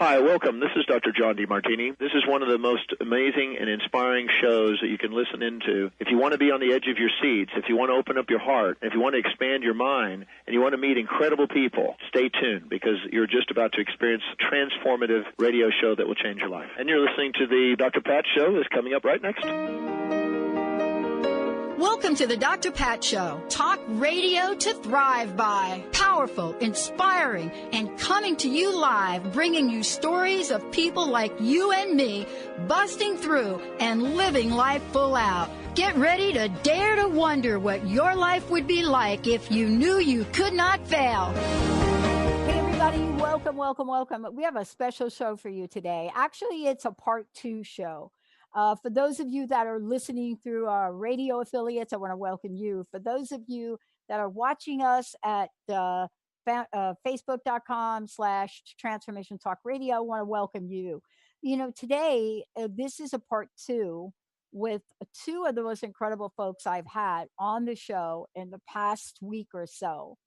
Hi, welcome. This is Dr. John DeMartini. This is one of the most amazing and inspiring shows that you can listen into. If you want to be on the edge of your seats, if you want to open up your heart, if you want to expand your mind, and you want to meet incredible people, stay tuned because you're just about to experience a transformative radio show that will change your life. And you're listening to the Dr. Pat Show that's coming up right next. Welcome to the Dr. Pat Show. Talk radio to thrive by. Powerful, inspiring, and coming to you live, bringing you stories of people like you and me, busting through and living life full out. Get ready to dare to wonder what your life would be like if you knew you could not fail. Hey everybody, welcome, welcome, welcome. We have a special show for you today. Actually, it's a part 2 show. For those of you that are listening through our radio affiliates, I want to welcome you. For those of you that are watching us at Facebook.com/Transformation Talk Radio, I want to welcome you. You know, today, this is a part 2 with 2 of the most incredible folks I've had on the show in the past week or so.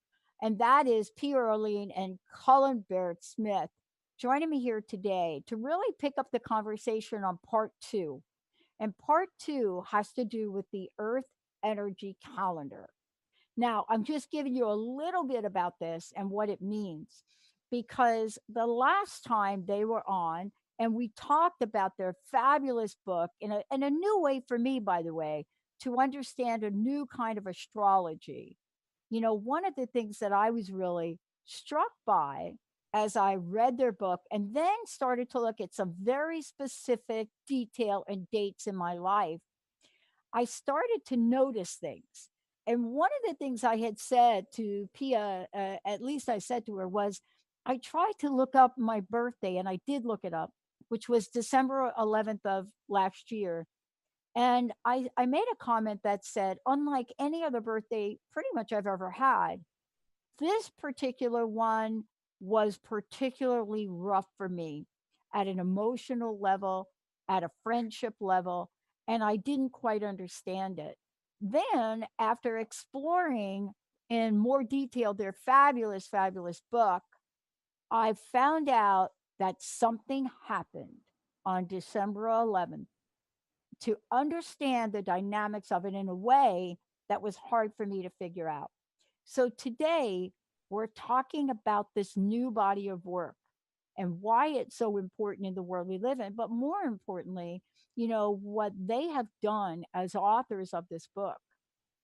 And that is Pia Orleane and Cullen Baird Smith, joining me here today to really pick up the conversation on part 2. And part 2 has to do with the Earth energy calendar. Now, I'm just giving you a little bit about this and what it means, because the last time they were on and we talked about their fabulous book in a new way for me, by the way, to understand a new kind of astrology. You know, one of the things that I was really struck by as I read their book and then started to look at some very specific detail and dates in my life, I started to notice things. And one of the things I had said to Pia, at least I said to her, was I tried to look up my birthday, and I did look it up, which was December 11th of last year. And I made a comment that said, unlike any other birthday pretty much I've ever had, this particular one was particularly rough for me at an emotional level, at a friendship level, and I didn't quite understand it. Then, after exploring in more detail their fabulous, fabulous book, I found out that something happened on December 11th to understand the dynamics of it in a way that was hard for me to figure out. So today, we're talking about this new body of work and why it's so important in the world we live in. But more importantly, you know, what they have done as authors of this book,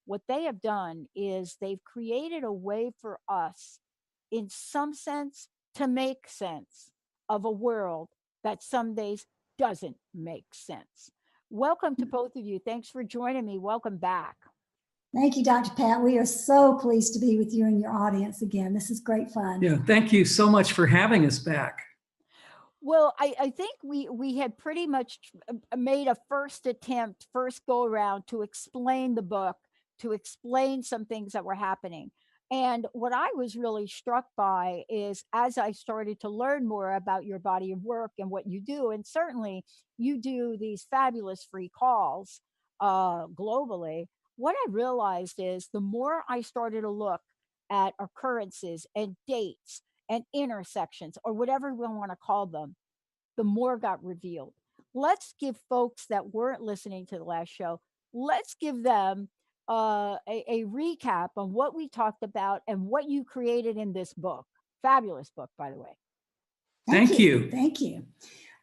what they have done is they've created a way for us, in some sense, to make sense of a world that some days doesn't make sense. Welcome to both of you. Thanks for joining me. Welcome back. Thank you, Dr. Pat. We are so pleased to be with you and your audience again. This is great fun. Yeah, thank you so much for having us back. Well, I think we had pretty much made a first attempt, first go around to explain the book, to explain some things that were happening. And what I was really struck by is as I started to learn more about your body of work and what you do, and certainly you do these fabulous free calls globally, what I realized is the more I started to look at occurrences and dates and intersections, or whatever we want to call them, the more got revealed. Let's give folks that weren't listening to the last show, let's give them a recap on what we talked about and what you created in this book. Fabulous book, by the way. Thank you. Thank you.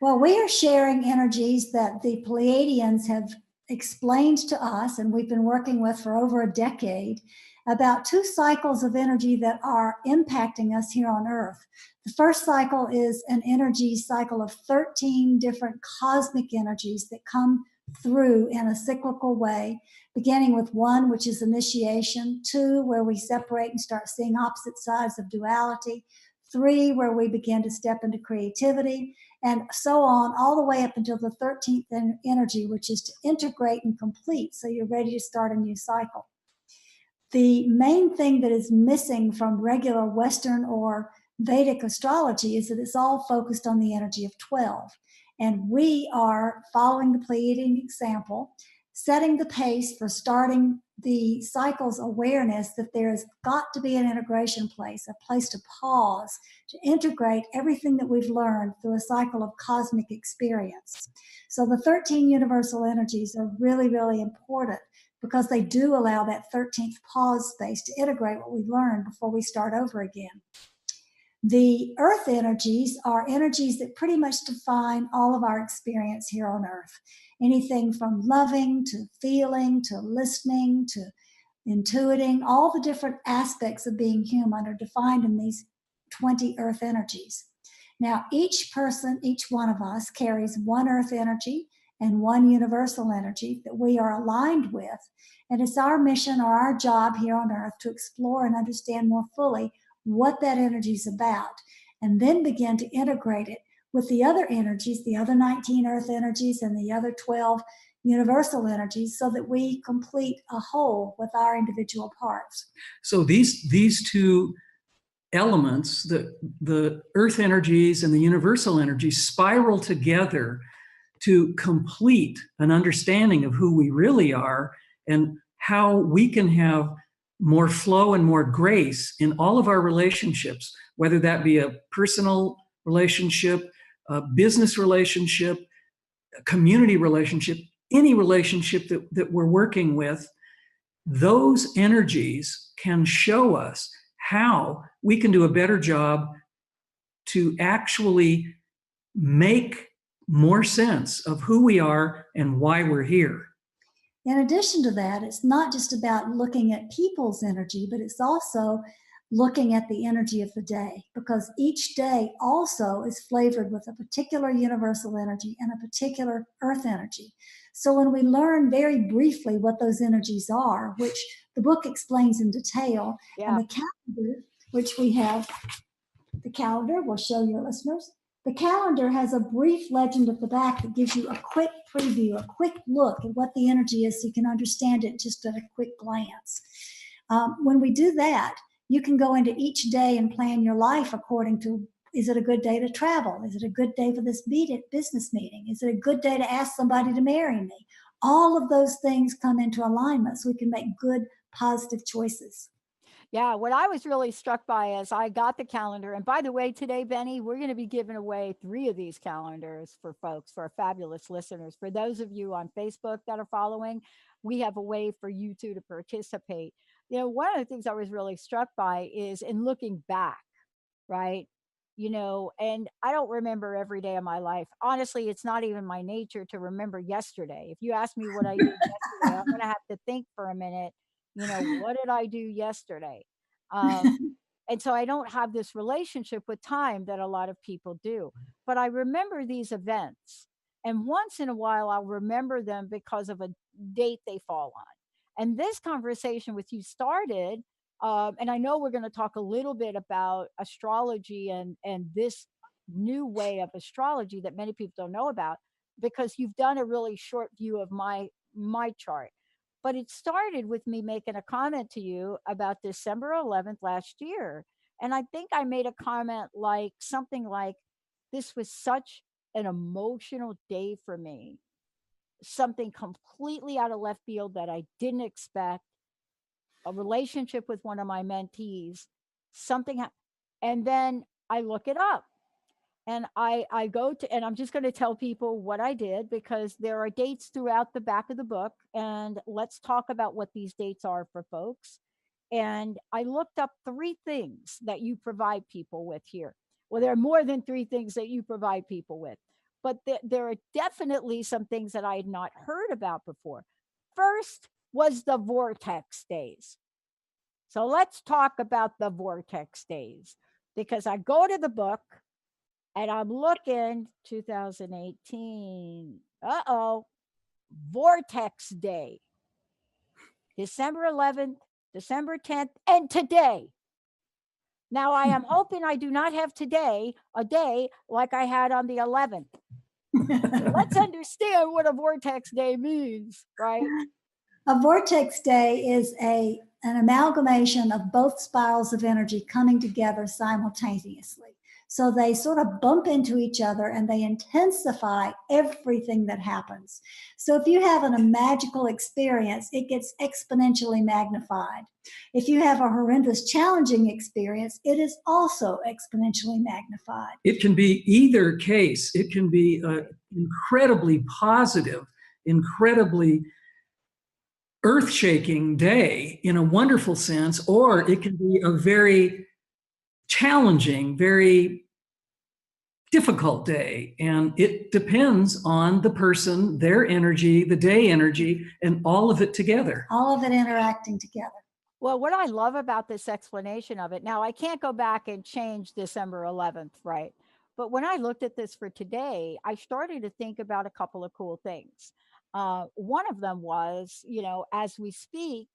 Well, we are sharing energies that the Pleiadians have explained to us, and we've been working with for over a decade, about 2 cycles of energy that are impacting us here on Earth. The first cycle is an energy cycle of 13 different cosmic energies that come through in a cyclical way, beginning with 1, which is initiation, 2, where we separate and start seeing opposite sides of duality, 3, where we begin to step into creativity, and so on, all the way up until the 13th energy, which is to integrate and complete, so you're ready to start a new cycle. The main thing that is missing from regular Western or Vedic astrology is that it's all focused on the energy of 12. And we are following the Pleiadian example, setting the pace for starting the cycle's awareness that there's got to be an integration place, a place to pause, to integrate everything that we've learned through a cycle of cosmic experience. So the 13 universal energies are really, really important because they do allow that 13th pause space to integrate what we've learned before we start over again. The earth energies are energies that pretty much define all of our experience here on earth. Anything from loving to feeling to listening to intuiting, all the different aspects of being human are defined in these 20 earth energies. Now, each person, each one of us carries one earth energy and one universal energy that we are aligned with. And it's our mission or our job here on earth to explore and understand more fully what that energy is about, and then begin to integrate it with the other energies, the other 19 earth energies and the other 12 universal energies, so that we complete a whole with our individual parts. So these two elements, the earth energies and the universal energies, spiral together to complete an understanding of who we really are and how we can have more flow and more grace in all of our relationships, whether that be a personal relationship, a business relationship, a community relationship, any relationship that we're working with. Those energies can show us how we can do a better job to actually make more sense of who we are and why we're here. In addition to that, it's not just about looking at people's energy, but it's also looking at the energy of the day, because each day also is flavored with a particular universal energy and a particular earth energy. So when we learn very briefly what those energies are, which the book explains in detail, and the calendar, which we have, the calendar, we'll show your listeners. The calendar has a brief legend at the back that gives you a quick preview, a quick look at what the energy is so you can understand it just at a quick glance. When we do that, you can go into each day and plan your life according to, is it a good day to travel? Is it a good day for this business meeting? Is it a good day to ask somebody to marry me? All of those things come into alignment so we can make good, positive choices. Yeah, what I was really struck by is I got the calendar. And by the way, today, Benny, we're going to be giving away 3 of these calendars for folks, for our fabulous listeners. For those of you on Facebook that are following, we have a way for you two to participate. You know, one of the things I was really struck by is in looking back, right? You know, and I don't remember every day of my life. Honestly, it's not even my nature to remember yesterday. If you ask me what I did yesterday, I'm going to have to think for a minute. You know, what did I do yesterday? And so I don't have this relationship with time that a lot of people do. But I remember these events. And once in a while, I'll remember them because of a date they fall on. And this conversation with you started, and I know we're going to talk a little bit about astrology and this new way of astrology that many people don't know about, because you've done a really short view of my chart. But it started with me making a comment to you about December 11th last year. And I think I made a comment like something like, this was such an emotional day for me. Something completely out of left field that I didn't expect. A relationship with one of my mentees. And then I look it up. And I go to, and I'm just going to tell people what I did, because there are dates throughout the back of the book. And let's talk about what these dates are for folks. And I looked up 3 things that you provide people with here. Well, there are more than 3 things that you provide people with, but there are definitely some things that I had not heard about before. First was the vortex days. So let's talk about the vortex days, because I go to the book, and I'm looking 2018. Vortex Day. December 11th, December 10th, and today. Now, I am hoping I do not have today a day like I had on the 11th. Let's understand what a vortex day means, right? A vortex day is an amalgamation of both spirals of energy coming together simultaneously. So they sort of bump into each other and they intensify everything that happens. So if you have a magical experience, it gets exponentially magnified. If you have a horrendous, challenging experience, it is also exponentially magnified. It can be either case. It can be incredibly positive, incredibly earth-shaking day in a wonderful sense, or it can be a very challenging, very difficult day. And it depends on the person, their energy, the day energy, and all of it together. All of it interacting together. Well, what I love about this explanation of it, now I can't go back and change December 11th, right? But when I looked at this for today, I started to think about a couple of cool things. One of them was, as we speak,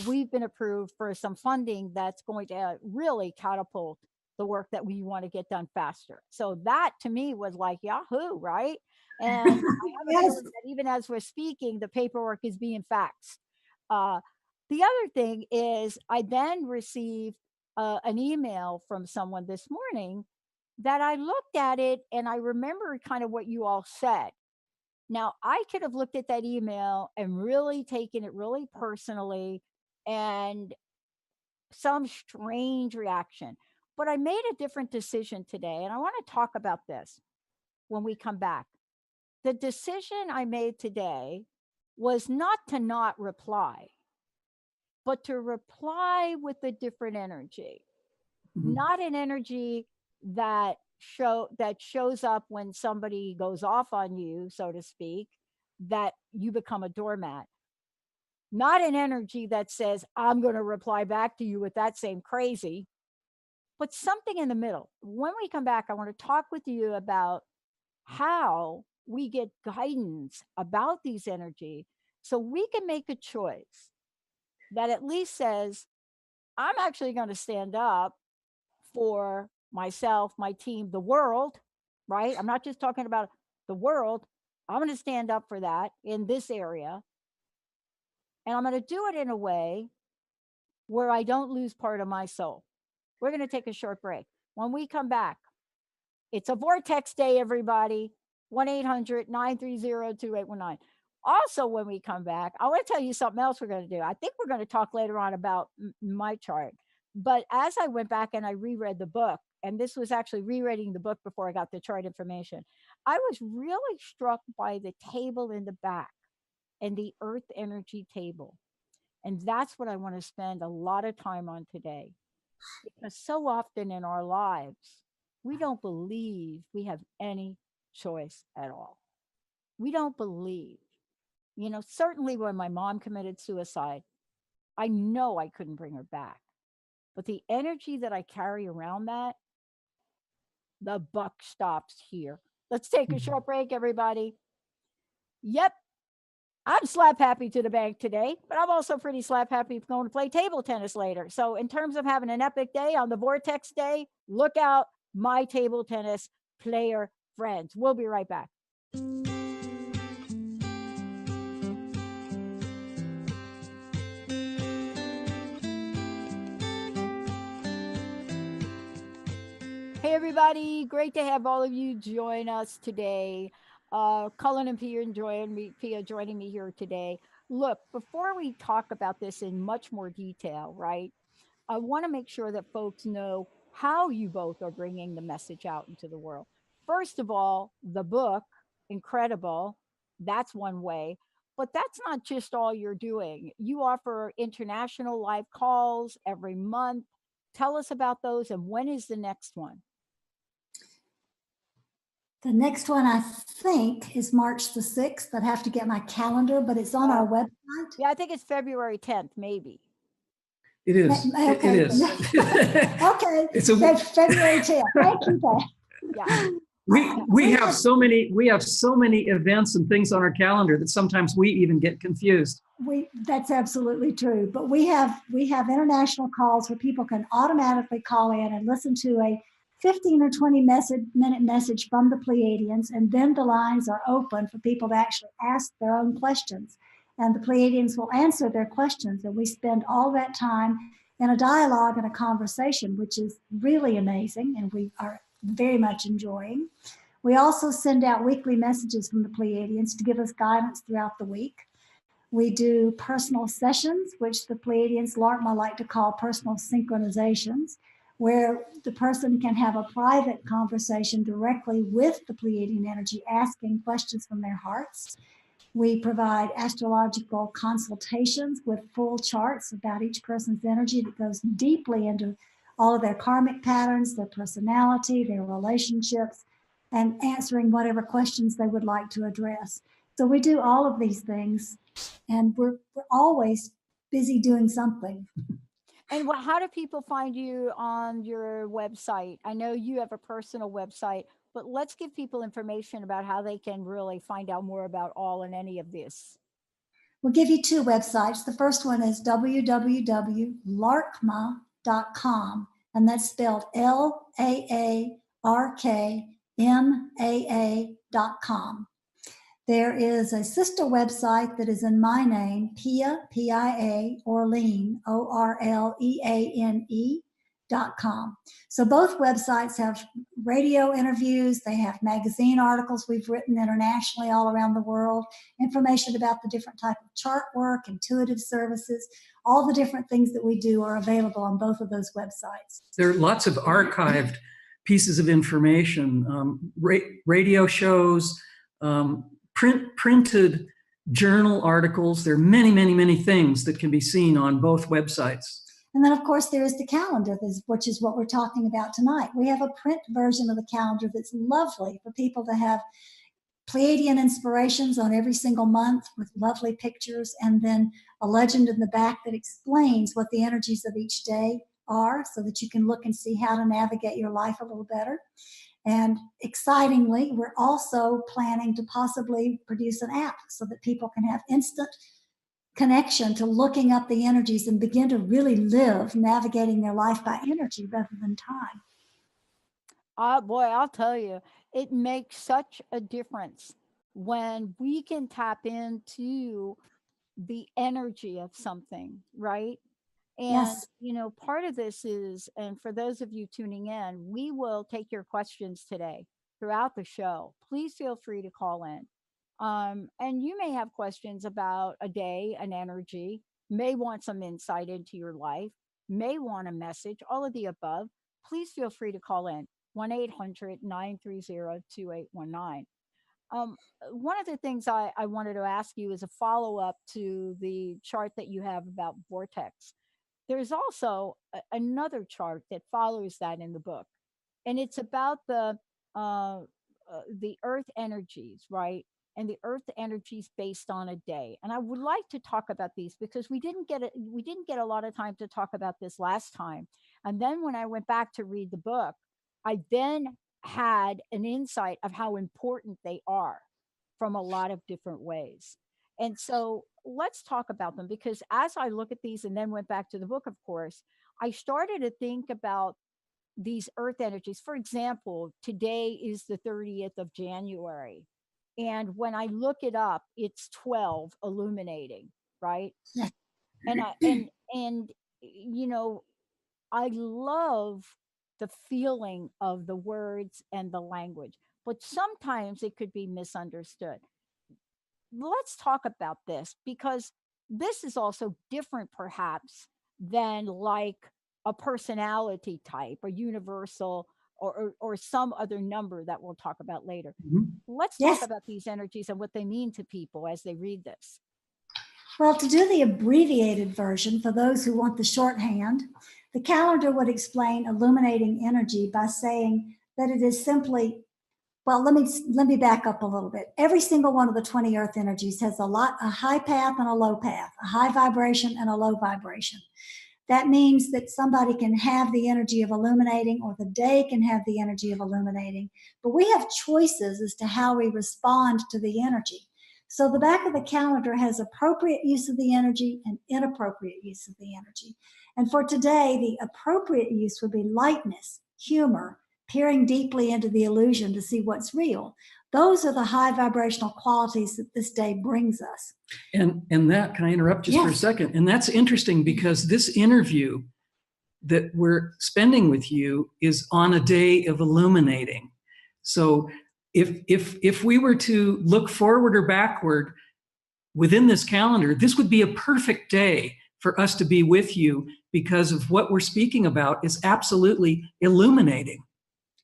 we've been approved for some funding that's going to really catapult the work that we want to get done faster. So that to me was like Yahoo, right? And I have a Yes. feeling that even as we're speaking, the paperwork is being faxed. The other thing is I then received an email from someone this morning that I looked at it and I remember kind of what you all said. Now, I could have looked at that email and really taken it really personally and some strange reaction. But I made a different decision today, and I want to talk about this when we come back. The decision I made today was not to not reply, but to reply with a different energy, not an energy that shows up when somebody goes off on you, so to speak, that you become a doormat. Not an energy that says, I'm going to reply back to you with that same crazy, but something in the middle. When we come back, I want to talk with you about how we get guidance about these energy so we can make a choice that at least says, I'm actually going to stand up for myself, my team, the world, right? I'm not just talking about the world. I'm going to stand up for that in this area. And I'm going to do it in a way where I don't lose part of my soul. We're going to take a short break. When we come back, it's a vortex day, everybody. 1-800-930-2819. Also, when we come back, I want to tell you something else we're going to do. I think we're going to talk later on about my chart. But as I went back and I reread the book, and this was actually rereading the book before I got the chart information, I was really struck by the table in the back and the earth energy table. And that's what I want to spend a lot of time on today. Because so often in our lives, we don't believe we have any choice at all. We don't believe. Certainly when my mom committed suicide, I know I couldn't bring her back. But the energy that I carry around that, the buck stops here. Let's take a short break, everybody. Yep, I'm slap happy to the bank today, but I'm also pretty slap happy going to play table tennis later. So in terms of having an epic day on the Vortex Day, look out, my table tennis player friends. We'll be right back. Hey, everybody. Great to have all of you join us today. Cullen and Pia joining me here today. Look, before we talk about this in much more detail, right, I want to make sure that folks know how you both are bringing the message out into the world. First of all, the book, incredible. That's one way. But that's not just all you're doing. You offer international live calls every month. Tell us about those, and when is the next one? The next one, I think, is March the 6th. I'd have to get my calendar, but it's on our website. Yeah, I think it's February 10th, maybe. It is. Okay. It is. Okay. It's February 10th. Thank you. Yeah. We have so many events and things on our calendar that sometimes we even get confused. That's absolutely true. But we have international calls where people can automatically call in and listen to a 15 or 20 minute message from the Pleiadians, and then the lines are open for people to actually ask their own questions. And the Pleiadians will answer their questions, and we spend all that time in a dialogue and a conversation, which is really amazing. And we are very much enjoying. We also send out weekly messages from the Pleiadians to give us guidance throughout the week. We do personal sessions, which the Pleiadians, Larkma, like to call personal synchronizations, where the person can have a private conversation directly with the Pleiadian energy, asking questions from their hearts. We provide astrological consultations with full charts about each person's energy that goes deeply into all of their karmic patterns, their personality, their relationships, and answering whatever questions they would like to address. So we do all of these things, and we're always busy doing something. And how do people find you on your website? I know you have a personal website, but let's give people information about how they can really find out more about all and any of this. We'll give you two websites. The first one is www.larkma.com, and that's spelled LAARKMAA.com. There is a sister website that is in my name, Pia, Pia Orleane, ORLEANE.com. So both websites have radio interviews, they have magazine articles we've written internationally all around the world, information about the different type of chart work, intuitive services, all the different things that we do are available on both of those websites. There are lots of archived pieces of information, radio shows, printed journal articles. There are many, many, many things that can be seen on both websites. And then, of course, there is the calendar, which is what we're talking about tonight. We have a print version of the calendar that's lovely for people to have Pleiadian inspirations on every single month with lovely pictures, and then a legend in the back that explains what the energies of each day are, so that you can look and see how to navigate your life a little better. And excitingly, we're also planning to possibly produce an app so that people can have instant connection to looking up the energies and begin to really live navigating their life by energy rather than time. Boy, I'll tell you, it makes such a difference when we can tap into the energy of something, right? And, Yes. you know, part of this is, and for those of you tuning in, we will take your questions today throughout the show. Please feel free to call in. And you may have questions about a day, an energy, may want some insight into your life, may want a message, all of the above. Please feel free to call in 1-800-930-2819. One of the things I wanted to ask you is a follow-up to the chart that you have about vortex. There's also another chart that follows that in the book, and it's about the earth energies, right? And the earth energies based on a day. And I would like to talk about these because we didn't get a lot of time to talk about this last time. And then when I went back to read the book, I then had an insight of how important they are from a lot of different ways. And so let's talk about them, because as I look at these and then went back to the book, of course, I started to think about these earth energies. For example, today is the 30th of January. And when I look it up, it's 12 illuminating, right? And you know, I love the feeling of the words and the language, but sometimes it could be misunderstood. Let's talk about this, because this is also different perhaps than like a personality type, a universal, or some other number that we'll talk about later. Mm-hmm. Let's talk about these energies and what they mean to people as they read this. Well, to do the abbreviated version for those who want the shorthand, the calendar would explain illuminating energy by saying that it is simply, well, let me back up a little bit. Every single one of the 20 earth energies has a high path and a low path, a high vibration and a low vibration. That means that somebody can have the energy of illuminating, or the day can have the energy of illuminating, but we have choices as to how we respond to the energy. So the back of the calendar has appropriate use of the energy and inappropriate use of the energy. And for today, the appropriate use would be lightness, humor, peering deeply into the illusion to see what's real. Those are the high vibrational qualities that this day brings us. And that, can I interrupt just for a second? And that's interesting because this interview that we're spending with you is on a day of illuminating. So if we were to look forward or backward within this calendar, this would be a perfect day for us to be with you, because of what we're speaking about is absolutely illuminating.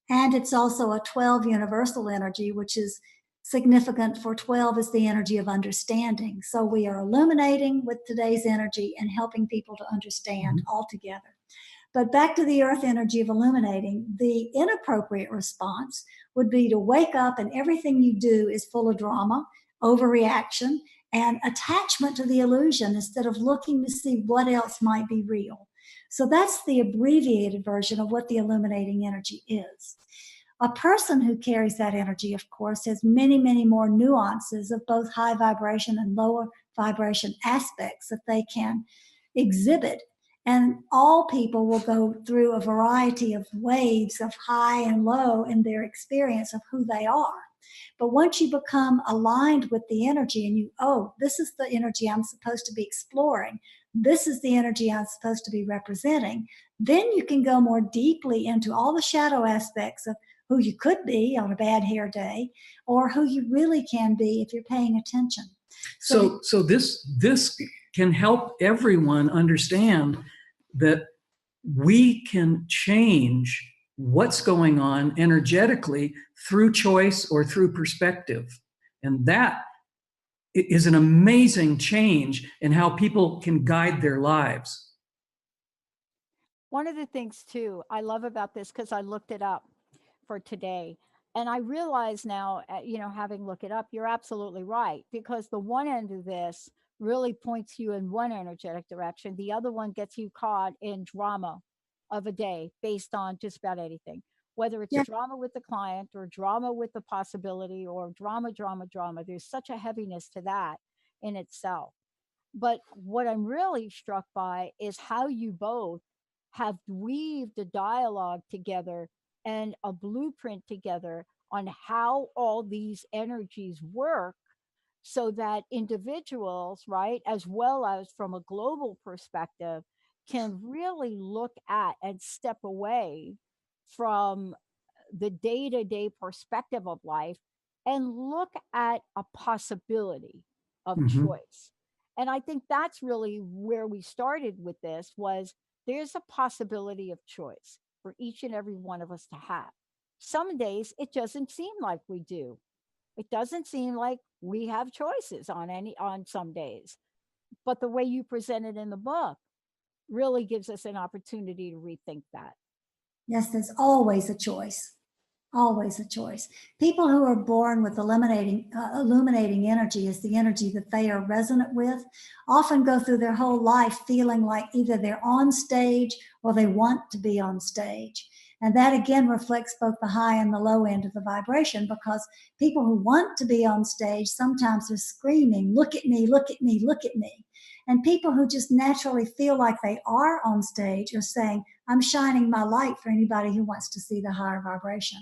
And it's also a 12 universal energy, which is significant, for 12 is the energy of understanding. So we are illuminating with today's energy and helping people to understand altogether. But back to the earth energy of illuminating, the inappropriate response would be to wake up and everything you do is full of drama, overreaction, and attachment to the illusion instead of looking to see what else might be real. So that's the abbreviated version of what the illuminating energy is. A person who carries that energy, of course, has many, many more nuances of both high vibration and lower vibration aspects that they can exhibit. And all people will go through a variety of waves of high and low in their experience of who they are. But once you become aligned with the energy and this is the energy I'm supposed to be exploring, this is the energy I'm supposed to be representing, then you can go more deeply into all the shadow aspects of who you could be on a bad hair day, or who you really can be if you're paying attention. So this can help everyone understand that we can change what's going on energetically through choice or through perspective. And that is an amazing change in how people can guide their lives. One of the things too I love about this, because I looked it up for today, and I realize now, having looked it up, you're absolutely right, because the one end of this really points you in one energetic direction. The other one gets you caught in drama of a day based on just about anything, whether it's a drama with the client or drama with the possibility, or drama. There's such a heaviness to that in itself. But what I'm really struck by is how you both have weaved a dialogue together and a blueprint together on how all these energies work, so that individuals, right, as well as from a global perspective, can really look at and step away from the day-to-day perspective of life and look at a possibility of choice. And I think that's really where we started with this, was there's a possibility of choice for each and every one of us to have. Some days it doesn't seem like we do. It doesn't seem like we have choices on some days. But the way you present it in the book really gives us an opportunity to rethink that. Yes, there's always a choice. Always a choice. People who are born with illuminating energy is the energy that they are resonant with, often go through their whole life feeling like either they're on stage or they want to be on stage. And that again reflects both the high and the low end of the vibration, because people who want to be on stage sometimes are screaming, "Look at me, look at me, look at me." And people who just naturally feel like they are on stage are saying, "I'm shining my light for anybody who wants to see the higher vibration."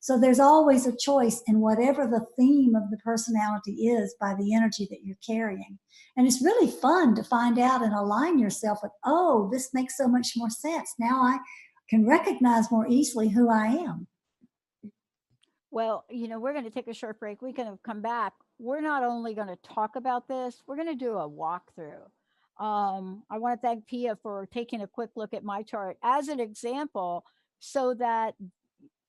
So there's always a choice in whatever the theme of the personality is by the energy that you're carrying. And it's really fun to find out and align yourself with, oh, this makes so much more sense. Now I can recognize more easily who I am. Well, we're going to take a short break. We're going to come back. We're not only going to talk about this, we're going to do a walkthrough. I want to thank Pia for taking a quick look at my chart as an example, so that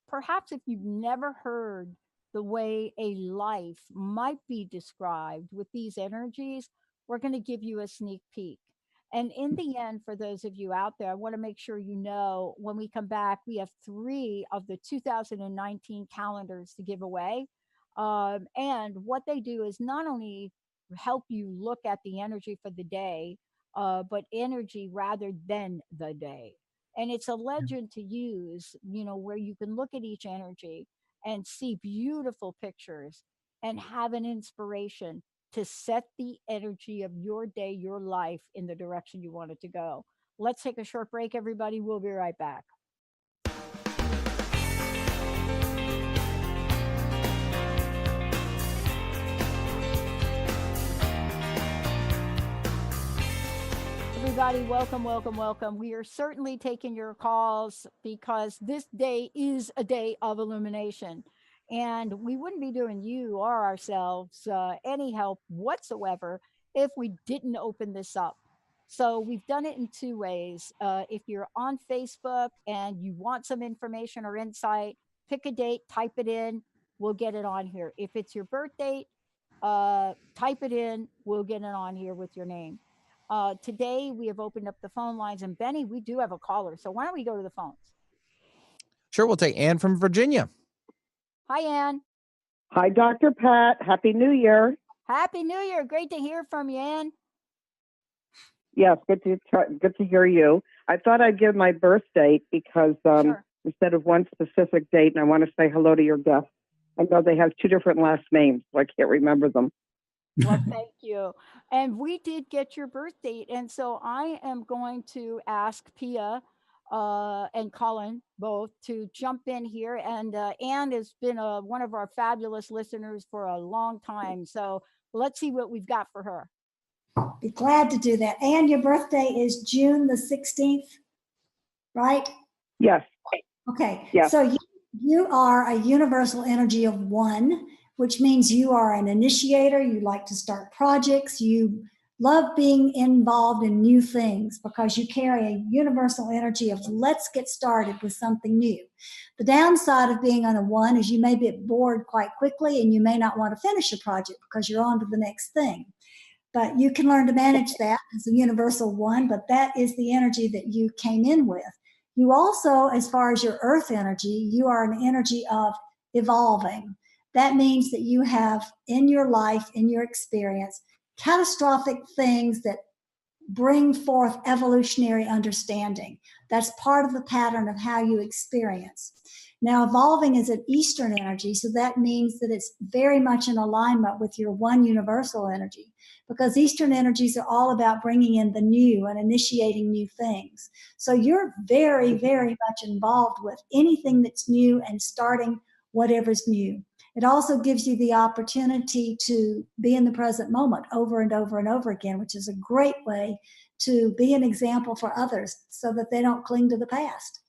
perhaps if you've never heard the way a life might be described with these energies, we're going to give you a sneak peek. And in the end, for those of you out there, I want to make sure you know, when we come back, we have 3 of the 2019 calendars to give away. And what they do is not only help you look at the energy for the day, but energy rather than the day. And it's a legend to use, where you can look at each energy and see beautiful pictures and have an inspiration to set the energy of your day, your life, in the direction you want it to go. Let's take a short break, everybody. We'll be right back. Everybody, everybody. Welcome, welcome, welcome. We are certainly taking your calls because this day is a day of illumination. And we wouldn't be doing you or ourselves any help whatsoever if we didn't open this up. So we've done it in two ways. If you're on Facebook and you want some information or insight, pick a date, type it in, we'll get it on here. If it's your birth date, type it in, we'll get it on here with your name. Today we have opened up the phone lines, and Benny, we do have a caller. So why don't we go to the phones? Sure, we'll take Ann from Virginia. Hi, Ann. Hi, Dr. Pat. Happy New Year. Happy New Year. Great to hear from you, Ann. Yes, good to hear you. I thought I'd give my birth date because Sure. instead of one specific date, and I want to say hello to your guests. I know they have two different last names, so I can't remember them. Well, thank you. And we did get your birth date. And so I am going to ask Pia and Cullen both to jump in here. And Ann has been one of our fabulous listeners for a long time. So let's see what we've got for her. Be glad to do that. And your birthday is June the 16th, right? Yes. Okay. Yes. So you are a universal energy of one, which means you are an initiator. You like to start projects. You love being involved in new things because you carry a universal energy of let's get started with something new. The downside of being on a one is you may get bored quite quickly and you may not want to finish a project because you're on to the next thing. But you can learn to manage that as a universal one, but that is the energy that you came in with. You also, as far as your earth energy, you are an energy of evolving. That means that you have in your life, in your experience, catastrophic things that bring forth evolutionary understanding. That's part of the pattern of how you experience. Now, evolving is an Eastern energy, so that means that it's very much in alignment with your one universal energy, because Eastern energies are all about bringing in the new and initiating new things. So you're very, very much involved with anything that's new and starting whatever's new. It also gives you the opportunity to be in the present moment over and over and over again, which is a great way to be an example for others so that they don't cling to the past.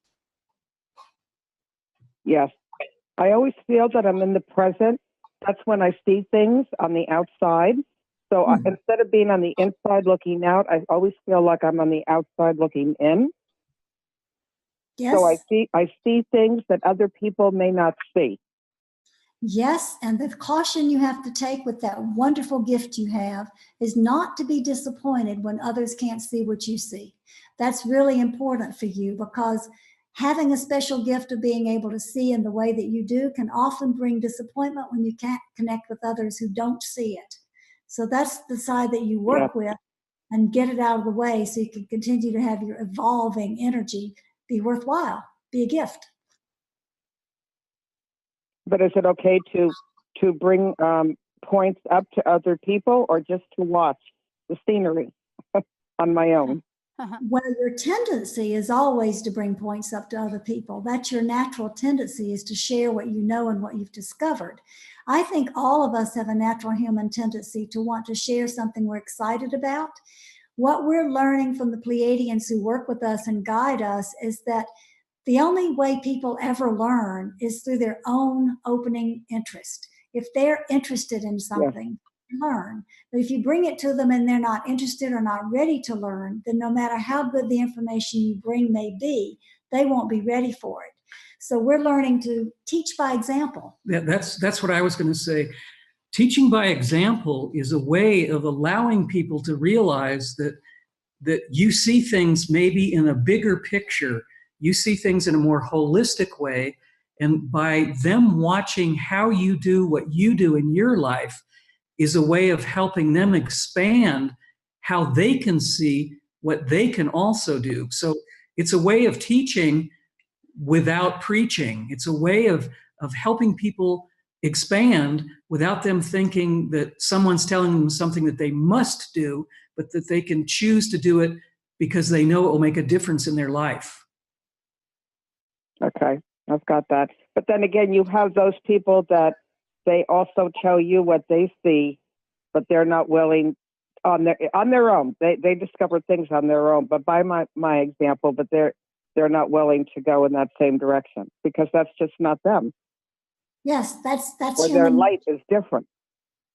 Yes. I always feel that I'm in the present. That's when I see things on the outside. So instead of being on the inside looking out, I always feel like I'm on the outside looking in. Yes. So I see things that other people may not see. Yes, and the caution you have to take with that wonderful gift you have is not to be disappointed when others can't see what you see. That's really important for you because having a special gift of being able to see in the way that you do can often bring disappointment when you can't connect with others who don't see it. So that's the side that you work with and get it out of the way so you can continue to have your evolving energy be worthwhile, be a gift. But is it okay to bring points up to other people or just to watch the scenery on my own? Well, your tendency is always to bring points up to other people. That's your natural tendency, is to share what you know and what you've discovered. I think all of us have a natural human tendency to want to share something we're excited about. What we're learning from the Pleiadians who work with us and guide us is that the only way people ever learn is through their own opening interest. If they're interested in something, learn. But if you bring it to them and they're not interested or not ready to learn, then no matter how good the information you bring may be, they won't be ready for it. So we're learning to teach by example. That's what I was going to say. Teaching by example is a way of allowing people to realize that you see things maybe in a bigger picture. You see things in a more holistic way. And by them watching how you do what you do in your life is a way of helping them expand how they can see what they can also do. So it's a way of teaching without preaching. It's a way of helping people expand without them thinking that someone's telling them something that they must do, but that they can choose to do it because they know it will make a difference in their life. Okay, I've got that. But then again, you have those people that they also tell you what they see, but they're not willing on their own. They discover things on their own, but by my example, but they're not willing to go in that same direction because that's just not them. Yes, that's Or their human. light is different.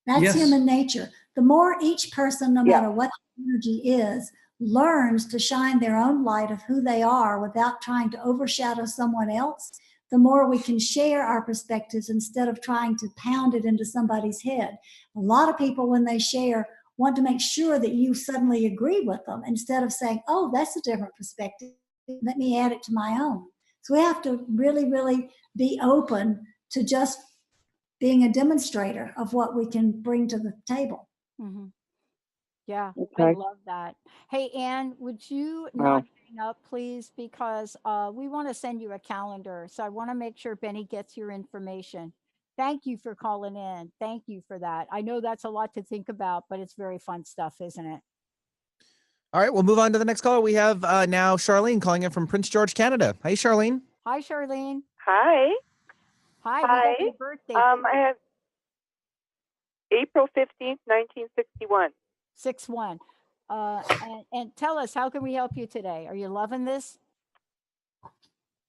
That's Yes. human nature. The more each person, no Yeah. matter what the energy is, learns to shine their own light of who they are without trying to overshadow someone else, the more we can share our perspectives instead of trying to pound it into somebody's head. A lot of people, when they share, want to make sure that you suddenly agree with them instead of saying, oh, that's a different perspective. Let me add it to my own. So we have to really, really be open to just being a demonstrator of what we can bring to the table. Mm-hmm. Yeah, I Okay. love that. Hey, Anne, would you Wow. not hang up, please? Because we want to send you a calendar. So I want to make sure Benny gets your information. Thank you for calling in. Thank you for that. I know that's a lot to think about, but it's very fun stuff, isn't it? All right, we'll move on to the next caller. We have now Charlene calling in from Prince George, Canada. Hey, Charlene. Hi, Charlene. Hi. Hi, we Hi. got your birthday. I have April 15th, 1961. 6-1. And tell us, how can we help you today? Are you loving this?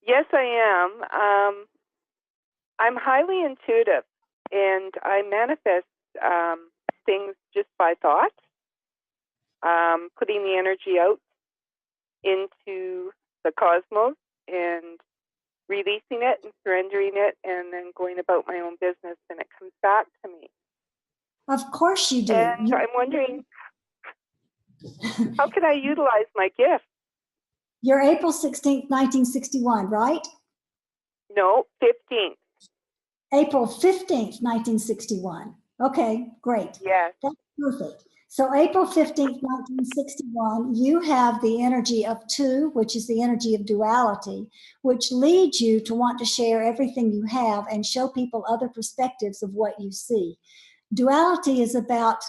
Yes, I am. I'm highly intuitive, and I manifest things just by thought, putting the energy out into the cosmos and releasing it and surrendering it, and then going about my own business, and it comes back to me. Of course you do. And I'm wondering, how can I utilize my gift? You're April 16th, 1961, right? No, 15th. April 15th, 1961. Okay, great. Yes. That's perfect. So April 15th, 1961, you have the energy of 2, which is the energy of duality, which leads you to want to share everything you have and show people other perspectives of what you see. Duality is about,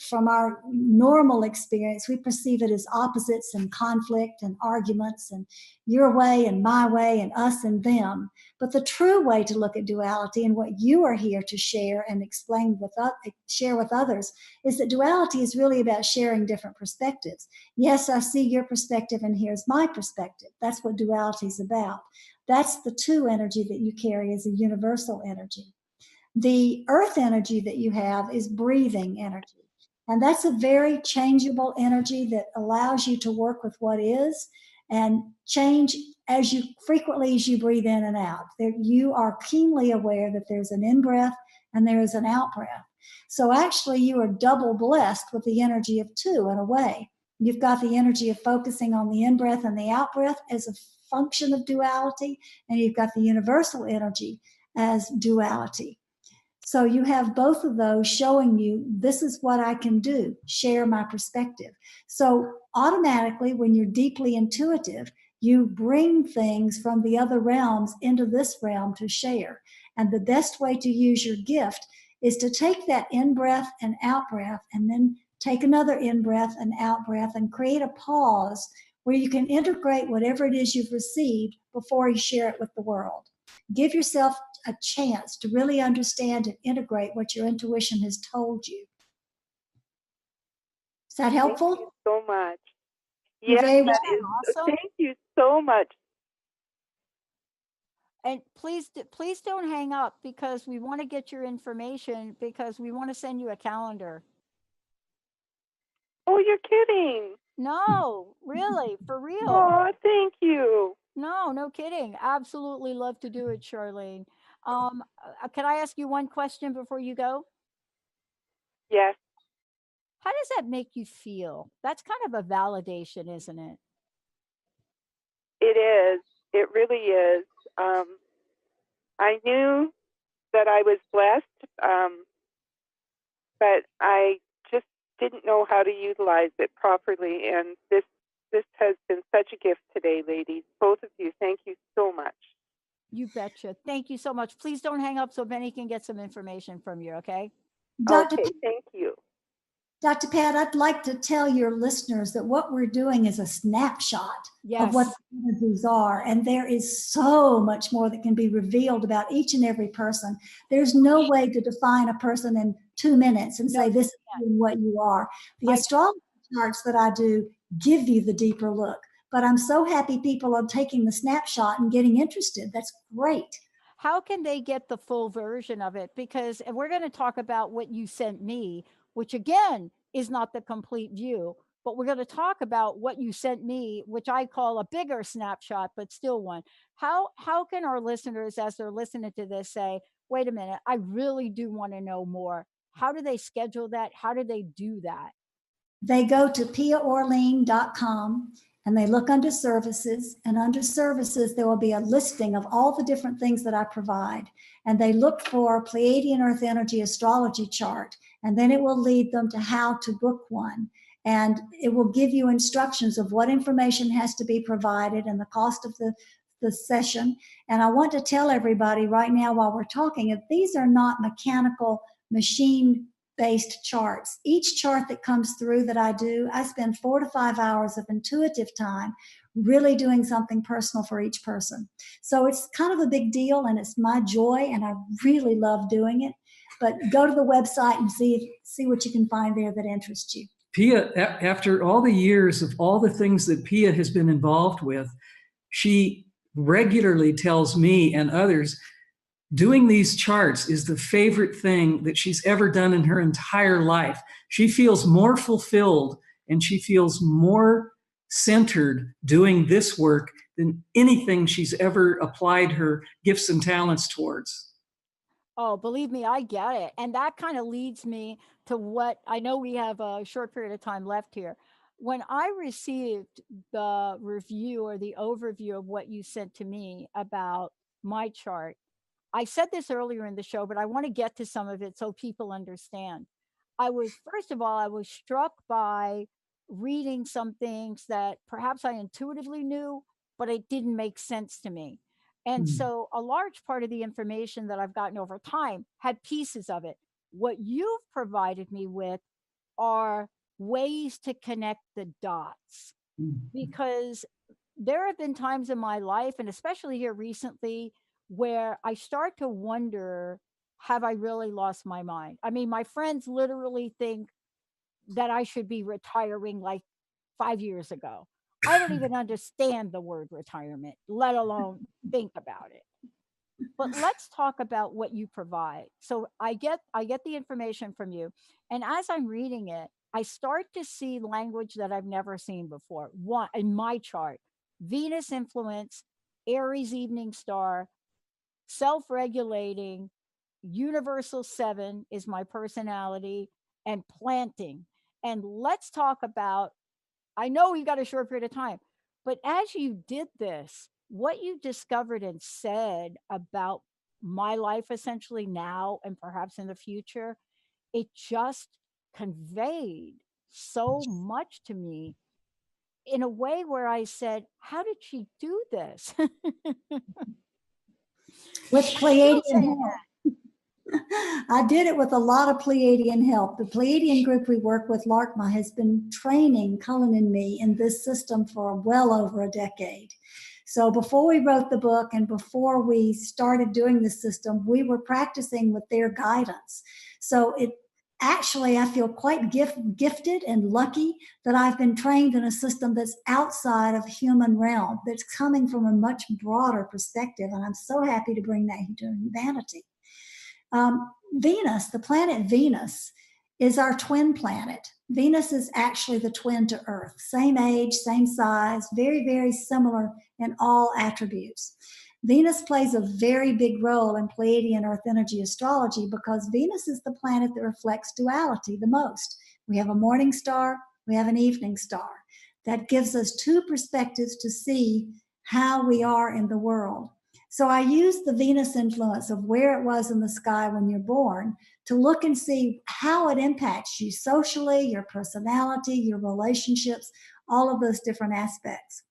from our normal experience, we perceive it as opposites and conflict and arguments and your way and my way and us and them. But the true way to look at duality and what you are here to share and explain share with others is that duality is really about sharing different perspectives. Yes, I see your perspective and here's my perspective. That's what duality is about. That's the 2 energy that you carry as a universal energy. The earth energy that you have is breathing energy. And that's a very changeable energy that allows you to work with what is and change as frequently as you breathe in and out. You are keenly aware that there's an in-breath and there is an out-breath. So actually you are double blessed with the energy of 2 in a way. You've got the energy of focusing on the in-breath and the out-breath as a function of duality, and you've got the universal energy as duality. So you have both of those showing you, this is what I can do, share my perspective. So automatically, when you're deeply intuitive, you bring things from the other realms into this realm to share. And the best way to use your gift is to take that in-breath and out-breath and then take another in-breath and out-breath and create a pause where you can integrate whatever it is you've received before you share it with the world. Give yourself a chance to really understand and integrate what your intuition has told you. Is that helpful? Thank you so much. You're Yes, very that welcome. is. Awesome. Thank you so much. And please don't hang up, because we want to get your information, because we want to send you a calendar. Oh, you're kidding. No, really, for real. Oh, thank you. No kidding. Absolutely love to do it, Charlene. Can I ask you one question before you go? Yes, How does that make you feel? That's kind of a validation, isn't it? it is. It really is. I knew that I was blessed, but I just didn't know how to utilize it properly. And this has been such a gift today, ladies. Both of you, thank you so much. You betcha. Thank you so much. Please don't hang up so Benny can get some information from you, okay? Dr. Okay, thank you. Dr. Pat, I'd like to tell your listeners that what we're doing is a snapshot of what the energies are. And there is so much more that can be revealed about each and every person. There's no way to define a person in 2 minutes and say, this is what you are. The astrology charts that I do give you the deeper look. But I'm so happy people are taking the snapshot and getting interested. That's great. How can they get the full version of it? Because we're going to talk about what you sent me, which again is not the complete view, but we're going to talk about what you sent me, which I call a bigger snapshot, but still one. How can our listeners, as they're listening to this, say, wait a minute, I really do want to know more? How do they schedule that? How do they do that? They go to piaorleane.com and they look under services, and under services, there will be a listing of all the different things that I provide. And they look for Pleiadian-Earth energy astrology chart, and then it will lead them to how to book one. And it will give you instructions of what information has to be provided and the cost of the session. And I want to tell everybody right now while we're talking, that these are not mechanical, machine-based charts. Each chart that comes through that I do, I spend 4 to 5 hours of intuitive time really doing something personal for each person. So it's kind of a big deal, and it's my joy, and I really love doing it. But go to the website and see what you can find there that interests you. Pia, after all the years of all the things that Pia has been involved with, she regularly tells me and others, doing these charts is the favorite thing that she's ever done in her entire life. She feels more fulfilled and she feels more centered doing this work than anything she's ever applied her gifts and talents towards. Oh, believe me, I get it. And that kind of leads me to what I know we have a short period of time left here. When I received the review or the overview of what you sent to me about my chart, I said this earlier in the show, but I want to get to some of it so people understand. First of all, I was struck by reading some things that perhaps I intuitively knew, but it didn't make sense to me. And so a large part of the information that I've gotten over time had pieces of it. What you've provided me with are ways to connect the dots, because there have been times in my life, and especially here recently, where I start to wonder, have I really lost my mind? I mean, my friends literally think that I should be retiring like 5 years ago. I don't even understand the word retirement, let alone think about it. But let's talk about what you provide. So I get the information from you, and as I'm reading it, I start to see language that I've never seen before. One, in my chart, Venus influence, Aries evening star, self-regulating, universal 7 is my personality, and planting. And let's talk about, I know we got a short period of time, but as you did this, what you discovered and said about my life essentially now and perhaps in the future, it just conveyed so much to me in a way where I said, how did she do this? With Pleiadian help. I did it with a lot of Pleiadian help. The Pleiadian group we work with, Larkma, has been training Cullen and me in this system for well over a decade. So before we wrote the book and before we started doing the system, we were practicing with their guidance. So actually, I feel quite gifted and lucky that I've been trained in a system that's outside of human realm, that's coming from a much broader perspective. And I'm so happy to bring that to humanity. Venus, the planet Venus, is our twin planet. Venus is actually the twin to Earth, same age, same size, very, very similar in all attributes. Venus plays a very big role in Pleiadian-Earth energy astrology because Venus is the planet that reflects duality the most. We have a morning star, we have an evening star. That gives us two perspectives to see how we are in the world. So I used the Venus influence of where it was in the sky when you're born to look and see how it impacts you socially, your personality, your relationships, all of those different aspects.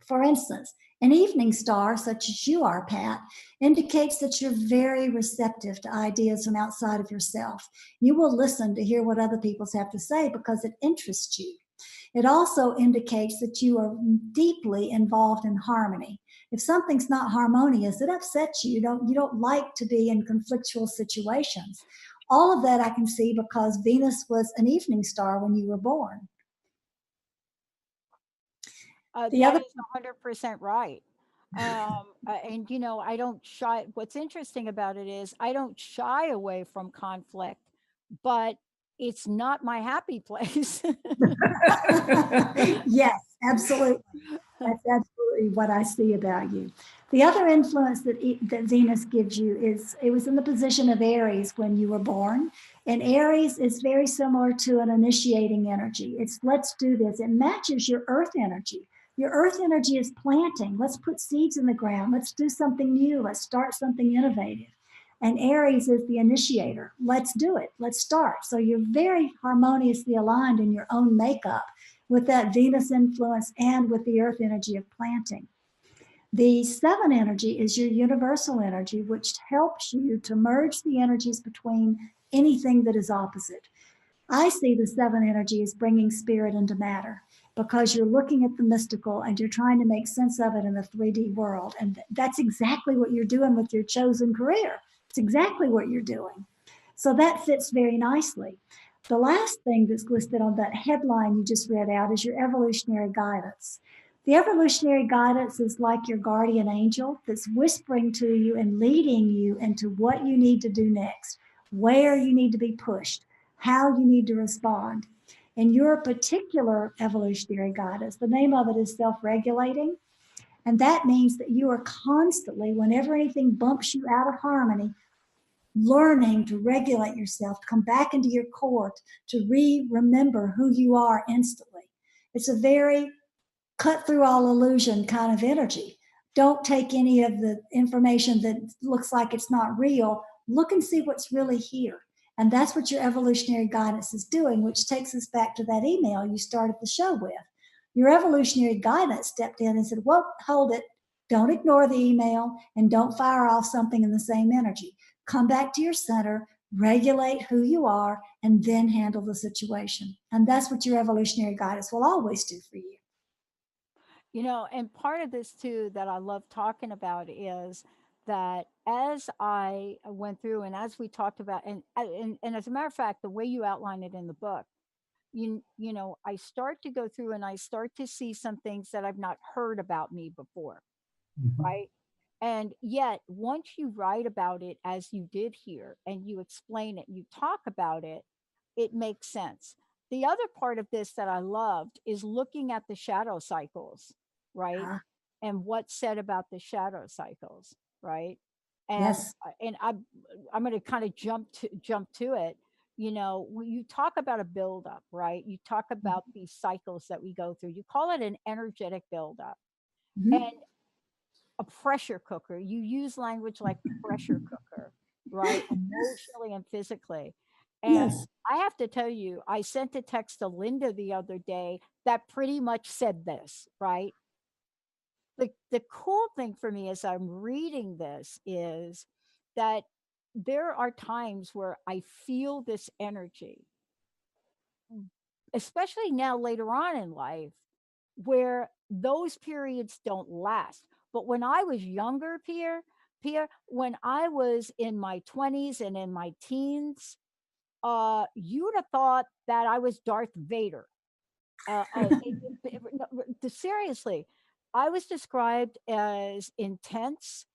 For instance, An evening star, such as you are, Pat, indicates that you're very receptive to ideas from outside of yourself. You will listen to hear what other people have to say because it interests you. It also indicates that you are deeply involved in harmony. If something's not harmonious, it upsets you. You don't like to be in conflictual situations. All of that I can see because Venus was an evening star when you were born. The that is 100% right. And you know, I don't shy. What's interesting about it is I don't shy away from conflict, but it's not my happy place. Yes, absolutely. That's absolutely what I see about you. The other influence that Venus gives you is it was in the position of Aries when you were born. And Aries is very similar to an initiating energy. It's let's do this. It matches your earth energy. Your earth energy is planting. Let's put seeds in the ground. Let's do something new. Let's start something innovative. And Aries is the initiator. Let's do it. Let's start. So you're very harmoniously aligned in your own makeup with that Venus influence and with the earth energy of planting. The 7 energy is your universal energy, which helps you to merge the energies between anything that is opposite. I see the 7 energy as bringing spirit into matter because you're looking at the mystical and you're trying to make sense of it in a 3D world. And that's exactly what you're doing with your chosen career. It's exactly what you're doing. So that fits very nicely. The last thing that's listed on that headline you just read out is your evolutionary guidance. The evolutionary guidance is like your guardian angel that's whispering to you and leading you into what you need to do next, where you need to be pushed, how you need to respond. In your particular evolutionary guidance, the name of it is self-regulating. And that means that you are constantly, whenever anything bumps you out of harmony, learning to regulate yourself, to come back into your core, to remember who you are instantly. It's a very cut through all illusion kind of energy. Don't take any of the information that looks like it's not real. Look and see what's really here. And that's what your evolutionary guidance is doing, which takes us back to that email you started the show with. Your evolutionary guidance stepped in and said, well, hold it. Don't ignore the email and don't fire off something in the same energy. Come back to your center, regulate who you are, and then handle the situation. And that's what your evolutionary guidance will always do for you. You know, and part of this too that I love talking about is that as I went through and as we talked about, and as a matter of fact, the way you outline it in the book, you know, I start to go through and I start to see some things that I've not heard about me before, right? And yet, once you write about it as you did here, and you explain it, you talk about it, it makes sense. The other part of this that I loved is looking at the shadow cycles, right? And what's said about the shadow cycles, right? And Yes. I'm going to kind of jump to it. You know, when you talk about a buildup, right? You talk about these cycles that we go through. You call it an energetic buildup. And a pressure cooker. You use language like pressure cooker, right? Emotionally and physically. And Yes. I have to tell you, I sent a text to Linda the other day that pretty much said this, right? The cool thing for me as I'm reading this is that there are times where I feel this energy, especially now later on in life, where those periods don't last. But when I was younger, Pia, when I was in my 20s and in my teens, you'd have thought that I was Darth Vader. Seriously, I was described as intense.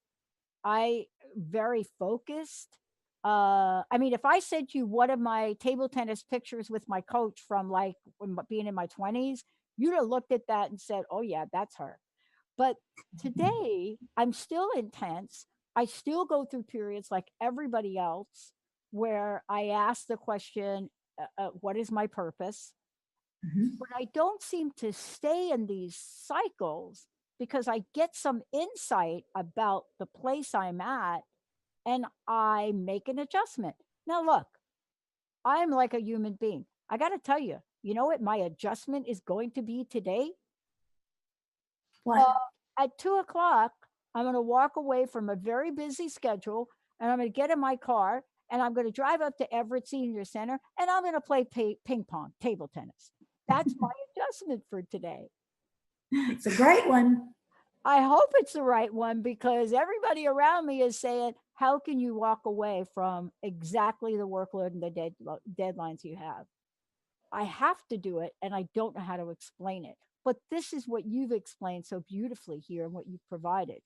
I very focused. I mean, if I sent you one of my table tennis pictures with my coach from like being in my 20s, you'd have looked at that and said, oh, yeah, that's her. But today, I'm still intense. I still go through periods like everybody else where I ask the question, what is my purpose? But I don't seem to stay in these cycles because I get some insight about the place I'm at and I make an adjustment. Now, look, I'm like a human being. I got to tell you, you know what my adjustment is going to be today? What? at 2 o'clock, I'm going to walk away from a very busy schedule, and I'm going to get in my car, and I'm going to drive up to Everett Senior Center, and I'm going to play ping pong, table tennis. That's my adjustment for today. It's a great one. I hope it's the right one, because everybody around me is saying, how can you walk away from exactly the workload and the deadlines you have? I have to do it, and I don't know how to explain it. But this is what you've explained so beautifully here and what you've provided.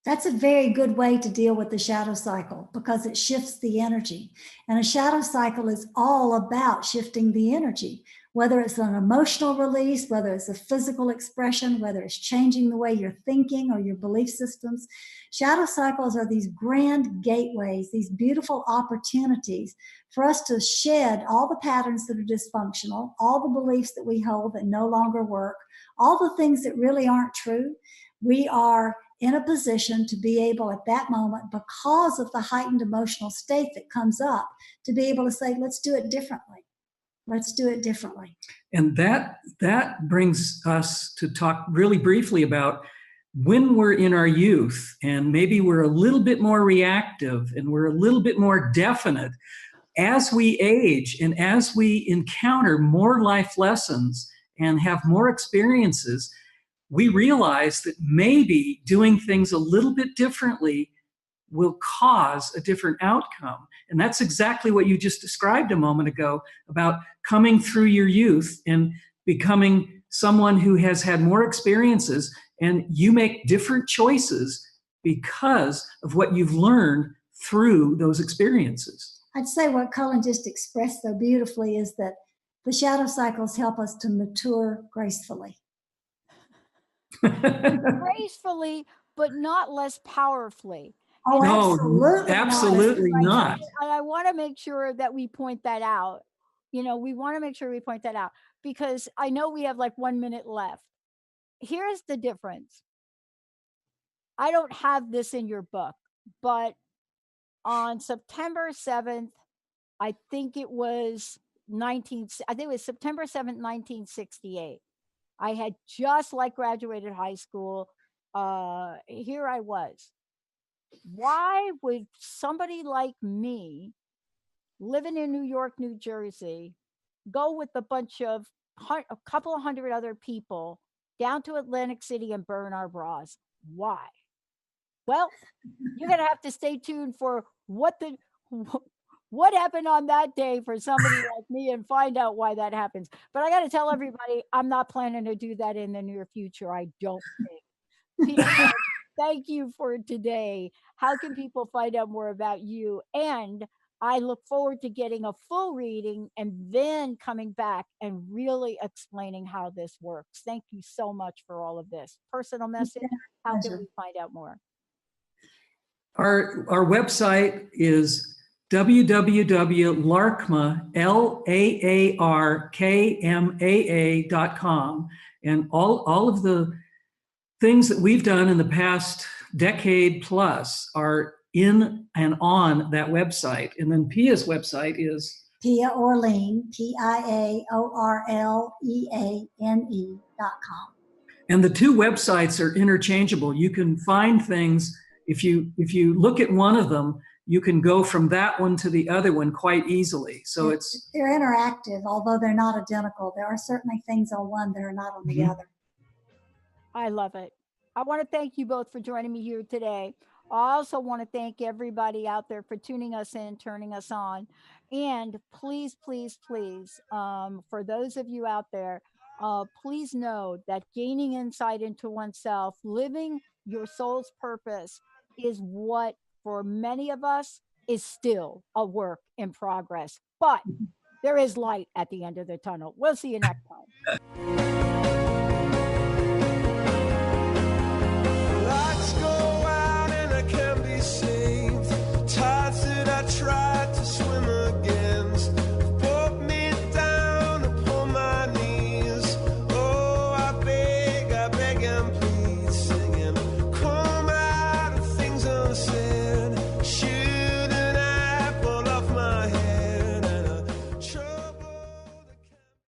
That's a very good way to deal with the shadow cycle, because it shifts the energy. And a shadow cycle is all about shifting the energy, whether it's an emotional release, whether it's a physical expression, whether it's changing the way you're thinking or your belief systems. Shadow cycles are these grand gateways, these beautiful opportunities for us to shed all the patterns that are dysfunctional, all the beliefs that we hold that no longer work, all the things that really aren't true. We are in a position to be able at that moment, because of the heightened emotional state that comes up, to be able to say, let's do it differently. Let's do it differently. And that brings us to talk really briefly about when we're in our youth, and maybe we're a little bit more reactive and we're a little bit more definite. As we age and as we encounter more life lessons and have more experiences, we realize that maybe doing things a little bit differently will cause a different outcome. And that's exactly what you just described a moment ago about coming through your youth and becoming someone who has had more experiences, and you make different choices because of what you've learned through those experiences. I'd say what Cullen just expressed so beautifully is that the shadow cycles help us to mature gracefully. Gracefully, but not less powerfully. Oh, no, absolutely not. And I want to make sure that we point that out. We want to make sure we point that out, because I know we have like 1 minute left. Here's the difference. I don't have this in your book, but on September 7th, I think it was September 7th, 1968. I had just graduated high school. Here I was. Why would somebody like me, living in New York, New Jersey, go with a couple of hundred other people down to Atlantic City and burn our bras? Why? Well, you're going to have to stay tuned for what happened on that day for somebody like me, and find out why that happens. But I got to tell everybody, I'm not planning to do that in the near future, I don't think. Pia, thank you for today. How can people find out more about you? And I look forward to getting a full reading and then coming back and really explaining how this works. Thank you so much for all of this. Personal message, how can we find out more? Our website is www.larkma.com, and all of the things that we've done in the past decade plus are in and on that website. And then Pia's website is Pia Orleane, PIAORLEANE.com. And the two websites are interchangeable. You can find things, if you look at one of them, you can go from that one to the other one quite easily. So they're interactive, although they're not identical. There are certainly things on one that are not on the other. I love it. I want to thank you both for joining me here today. I also want to thank everybody out there for tuning us in, turning us on. And please, please, please, for those of you out there, please know that gaining insight into oneself, living your soul's purpose, is what, for many of us, is still a work in progress. But there is light at the end of the tunnel. We'll see you next time.